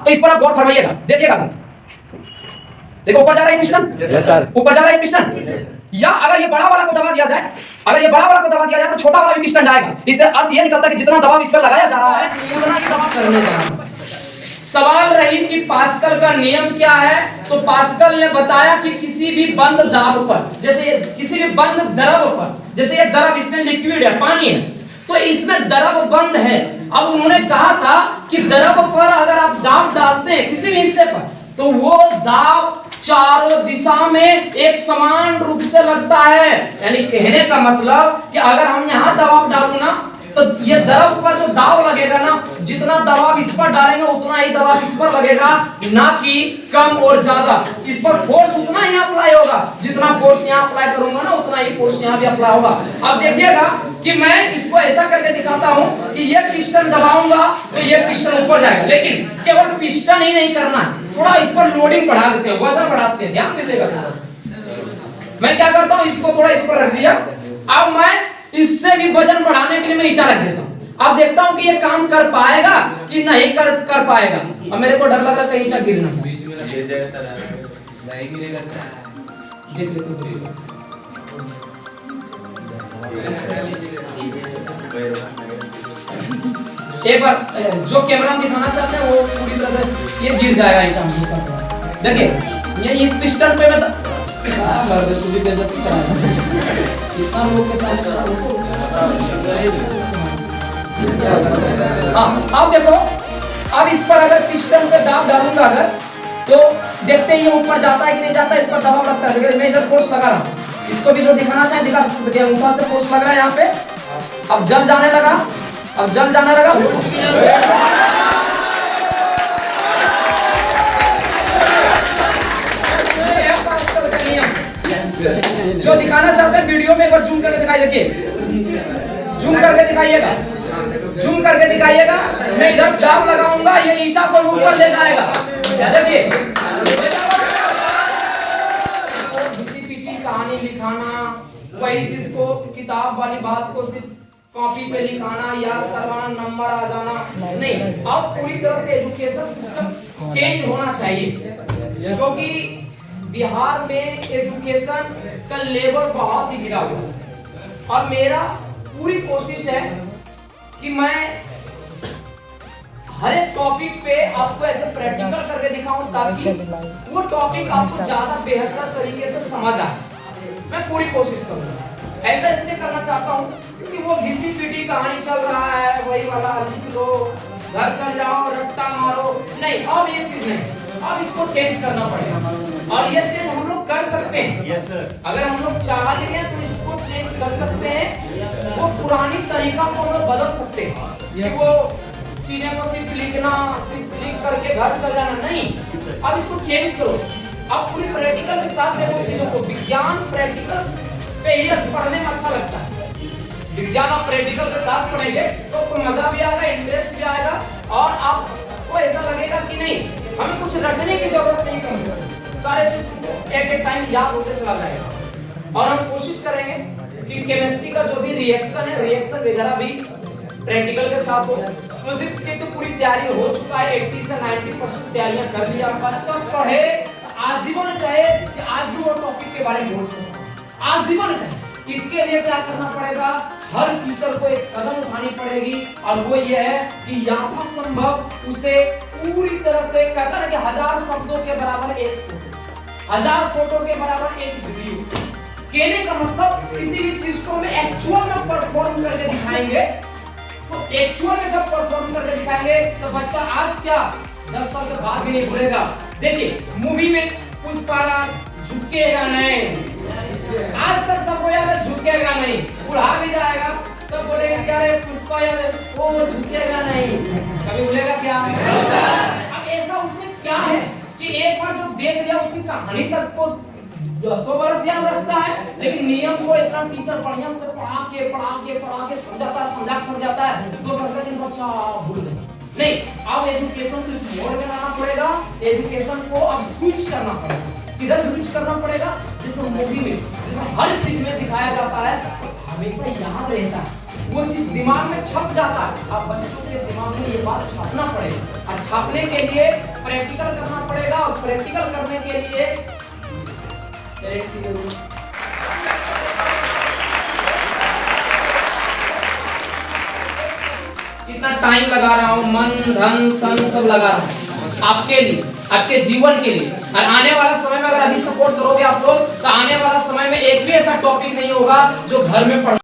तो इस पर आप गौर फरमाइएगा, देखिएगा। देखो ऊपर जा रहा है पिस्टन, यस सर, ऊपर जा रहा है पिस्टन। या अगर ये बड़ा वाला को दबा दिया जाए, अगर ये बड़ा वाला को दबा दिया जाए तो छोटा वाला भी पिस्टन जाएगा। इससे अर्थ ये निकलता है कि जितना दबाव इस पर लगाया जा रहा है उतना ही दबाव करने जा रहा है। सवाल रही कि पास्कल का नियम क्या है, तो पास्कल ने बताया कि किसी भी बंद दाब पर, जैसे किसी भी बंद द्रव पर, जैसे ये द्रव इसमें लिक्विड है, पानी है, तो इसमें द्रव बंद है। अब उन्होंने कहा था कि द्रव पर अगर आप दाब डालते हैं किसी भी हिस्से पर, तो वो दाब चारों दिशा में एक समान रूप से लगता है। यानी कहने का मतलब कि अगर हम यहाँ दबाव डालू ना, तो ये द्रव पर जो दाब लगेगा ना, जितना दबाव इस पर डालेंगे उतना ही दबाव इस पर लगेगा, ना कि कम और ज्यादा। इस पर फोर्स उतना ही अप्लाई होगा, जितना फोर्स यहाँ अप्लाई करूंगा ना उतना ही फोर्स यहाँ भी अप्लाई होगा। अब देखिएगा कि मैं इसको ऐसा करके दिखाता हूँ कि ये पिस्टन दबाऊंगा तो ये पिस्टन ऊपर जाएगा, लेकिन केवल पिस्टन ही नहीं करना है, थोड़ा इस पर लोडिंग बढ़ा देते हैं, वजन बढ़ाते हैं, ध्यान दीजिएगा थोड़ा सा। मैं क्या करता हूँ, इसको थोड़ा इस पर रख दिया, अब मैं इससे भी वजन बढ़ाने के लिए मैं ईंटा रख देता हूँ। अब देखता हूँ कि ये काम कर पाएगा कि नहीं कर पाएगा। अब मेरे को डर लग रहा है कहीं ईंटा गिर ना जाए। नहीं गिरेगा सर, देख लेते हैं। एक बार जो कैमरा में दिखाना चाहते हैं वो पूरी तरह से ये गिर जाएगा ईंटा दूसरा। देखिए ये इस पिस्टन पे मैं तू भी बेइज्जती करा इतना लोग के साथ। अब देखो, अब इस पर अगर पिस्टन पे दाब डालूंगा अगर, तो देखते हैं ये ऊपर जाता है कि नहीं जाता है, इस पर दबाव लगता है। देखिए मैं इधर फोर्स लगा रहा हूँ, इसको भी जो दिखाना चाहे दिखा सकते हैं। ऊपर से फोर्स लग रहा है यहाँ पे, अब जल जाने लगा, अब जल जाने लगा। जो दिखाना चाहते हैं वीडियो में एक बार जूम करके दिखाई, देखिए जूम करके दिखाइएगा, जूम करके दिखाइएगा। मैं इधर दाब लगाऊंगा, ये ईंटा को ऊपर ले जाएगा। देखिए कहानी लिखाना, वही चीज को किताब वाली बात को सिर्फ कॉपी पे लिखाना, याद करवाना, नंबर आ जाना नहीं। अब पूरी तरह से एजुकेशन सिस्टम चेंज होना चाहिए, क्योंकि बिहार में एजुकेशन का लेवल बहुत ही गिरा हुआ है। और मेरा पूरी कोशिश है कि मैं हर एक टॉपिक पे आपको ऐसे प्रैक्टिकल करके दिखाऊं, ताकि वो टॉपिक आपको ज्यादा बेहतर तरीके से समझ आए। मैं पूरी कोशिश करूंगा। ऐसा इसलिए करना चाहता हूं क्योंकि वो घिसी-पिटी कहानी चल रहा है, वही वाला लिख लो, घर चल जाओ, रट्टा मारो, नहीं, अब ये चीज नहीं। अब इसको चेंज करना पड़ेगा, और ये चेंज हम लोग कर सकते हैं। यस सर, अगर हम लोग चाह लें तो इसको चेंज कर सकते हैं। वो पुरानी तरीका को हम लोग बदल सकते हैं कि वो चीजें को सिर्फ लिखना, सिर्फ लिख करके घर चल जाना नहीं। अब इसको चेंज करो, अब पूरी प्रैक्टिकल के साथ देखो चीजों को। विज्ञान प्रैक्टिकल पे ये पढ़ने में अच्छा लगता है। विज्ञान आप प्रैक्टिकल के साथ पढ़ेंगे तो आपको मजा भी आएगा, इंटरेस्ट भी आएगा, और आपको ऐसा लगेगा कि नहीं हमें कुछ रटने की जरूरत नहीं, कम से कम सारे चीज एक टाइम याद होते चला जाएगा। और हम कोशिश करेंगे कि केमिस्ट्री का जो भी रिएक्शन है, रिएक्शन वगैरह भी प्रैक्टिकल के साथ हो। फिजिक्स की तो पूरी तैयारी हो चुका है, 80 से 90% तैयारियां कर लिया। बच्चा पढ़े आजीवन कहे कि आज भी वो टॉपिक के बारे में बोल सकता, आजीवन कहे। इसके लिए क्या करना पड़ेगा, हर टीचर को एक कदम उठानी पड़ेगी, और वो ये है कि यथासंभव उसे पूरी तरह से, कहता है कि 1000 शब्दों के बराबर एक फोटो, 1000 फोटो के बराबर एक वीडियो। कहने का मतलब किसी भी चीज को हम एक्चुअल में परफॉर्म करके दिखाएंगे, तो एक्चुअल में जब परफॉर्म करके दिखाएंगे तो बच्चा आज क्या 10 साल के बाद भी नहीं भूलेगा। देखिए मूवी में पुष्पाराज झुकेगा नहीं, आज तक सबको याद है, झुकेगा नहीं। बुढ़ा भी जाएगा तो बोलेगा क्या रे पुष्पा याद है, वो झुकेगा नहीं, कभी भूलेगा क्या? अब ऐसा उसमें क्या है कि एक बार जो देख लिया उसकी कहानी तक को 100 वर्ष याद रखता है, लेकिन नियम को इतना टीचर बढ़िया से पढ़ा के थक जाता है, समझा थक जाता है, 2 साल का दिन बच्चा भूल गया। नहीं, अब एजुकेशन को इस मोड में लाना पड़ेगा। एजुकेशन को अब स्विच करना पड़ेगा। किधर स्विच करना पड़ेगा? जैसे मूवी में, जैसे हर चीज में दिखाया जाता है, हमेशा याद रहता है। वो चीज दिमाग में छप जाता है। अब बच्चों के दिमाग में ये बात छापना पड़ेगा और छापने के लिए प्रैक्टिकल करना पड़ेगा और प्रैक्टिकल करने के लिए कितना टाइम लगा रहा हूँ, मन धन तन सब लगा रहा हूँ आपके लिए, आपके जीवन के लिए। और आने वाला समय में अगर अभी सपोर्ट करोगे आप लोग तो आने वाला समय में एक भी ऐसा टॉपिक नहीं होगा जो घर में पढ़